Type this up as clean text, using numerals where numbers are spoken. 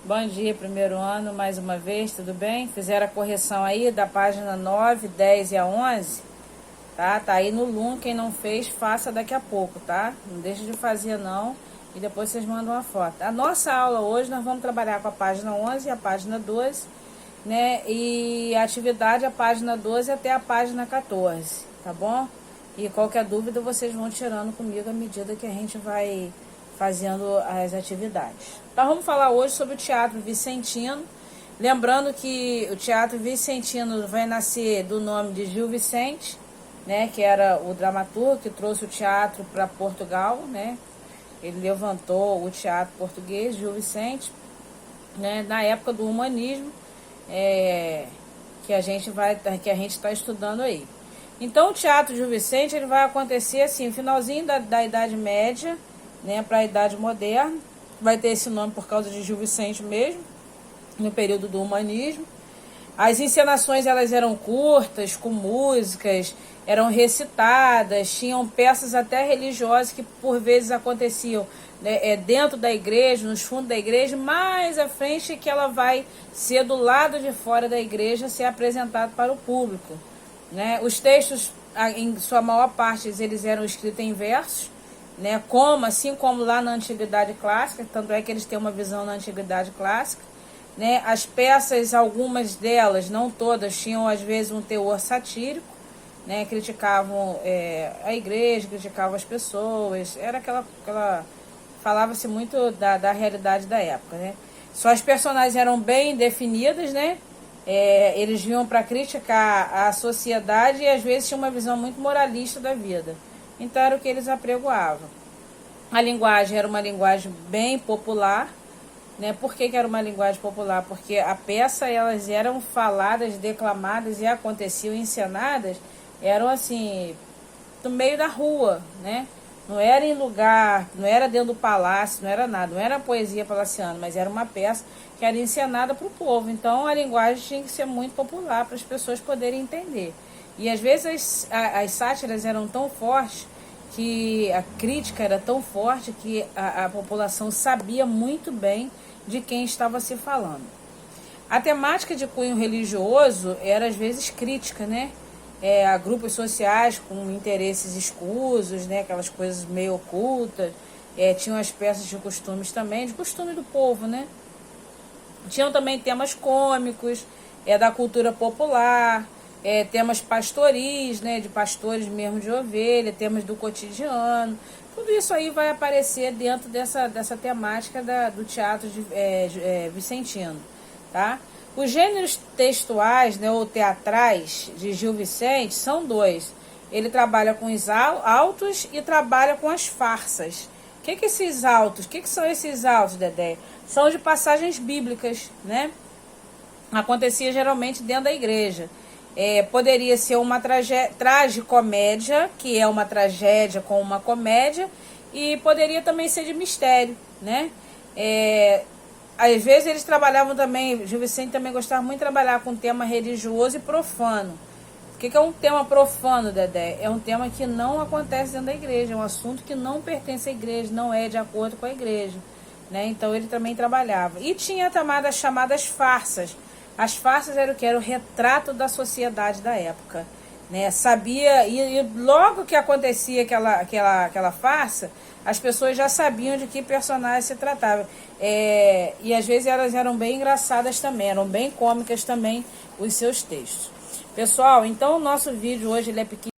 Bom dia, primeiro ano, mais uma vez, tudo bem? Fizeram a correção aí da página 9, 10 e a 11, tá? Tá aí no Loom, quem não fez, faça daqui a pouco, tá? Não deixa de fazer não, e depois vocês mandam uma foto. A nossa aula hoje, nós vamos trabalhar com a página 11 e a página 12, né? E a atividade, a página 12 até a página 14, tá bom? E qualquer dúvida, vocês vão tirando comigo à medida que a gente vai fazendo as atividades. Então vamos falar hoje sobre o Teatro Vicentino. Lembrando que o Teatro Vicentino vai nascer do nome de Gil Vicente, né, que era o dramaturgo que trouxe o teatro para Portugal, né? Ele levantou o teatro português, Gil Vicente, né, na época do humanismo, que a gente está estudando aí. Então o Teatro Gil Vicente ele vai acontecer assim, finalzinho da Idade Média, né, para a Idade Moderna. Vai ter esse nome por causa de Gil Vicente mesmo, no período do humanismo. As encenações elas eram curtas, com músicas, eram recitadas, tinham peças até religiosas que por vezes aconteciam, né, dentro da igreja, nos fundos da igreja, mais à frente que ela vai ser do lado de fora da igreja, ser apresentado para o público, né? Os textos, em sua maior parte, eles eram escritos em versos, né, assim como lá na Antiguidade Clássica, tanto é que eles têm uma visão na Antiguidade Clássica, né? As peças, algumas delas, não todas, tinham às vezes um teor satírico, né? Criticavam a igreja, criticavam as pessoas, era falava-se muito da realidade da época, né? Suas personagens eram bem definidas, né? Eles vinham para criticar a sociedade e às vezes tinham uma visão muito moralista da vida. Então era o que eles apregoavam. A linguagem era uma linguagem bem popular, né? Por que era uma linguagem popular? Porque a peça, elas eram faladas, declamadas e aconteciam, encenadas, eram assim, no meio da rua, né? Não era em lugar, não era dentro do palácio, não era nada, não era poesia palaciana, mas era uma peça que era encenada para o povo. Então a linguagem tinha que ser muito popular para as pessoas poderem entender. E às vezes as sátiras eram tão fortes, que a crítica era tão forte, que a população sabia muito bem de quem estava se falando. A temática de cunho religioso era às vezes crítica, né? A grupos sociais com interesses escusos, né? Aquelas coisas meio ocultas. Tinham as peças de costumes também, de costume do povo, né? Tinham também temas cômicos, da cultura popular, temas pastoris, né, de pastores mesmo de ovelha, temas do cotidiano. Tudo isso aí vai aparecer dentro dessa temática do teatro vicentino, tá? Os gêneros textuais, né, ou teatrais de Gil Vicente são dois. Ele trabalha com os autos e trabalha com as farsas. O que esses autos? O que são esses autos, Dedé? São de passagens bíblicas, né? Acontecia geralmente dentro da igreja. Poderia ser uma tragicomédia, que é uma tragédia com uma comédia, e poderia também ser de mistério, né? Às vezes eles trabalhavam também, Gil Vicente também gostava muito de trabalhar com tema religioso e profano. O que é um tema profano, Dedé? É um tema que não acontece dentro da igreja, é um assunto que não pertence à igreja, não é de acordo com a igreja, né? Então ele também trabalhava. E tinha as chamadas farsas. As farsas eram o que? Era o retrato da sociedade da época, né? Sabia, e logo que acontecia aquela farsa, as pessoas já sabiam de que personagem se tratava. E às vezes elas eram bem engraçadas também, eram bem cômicas também os seus textos. Pessoal, então o nosso vídeo hoje ele é pequeno.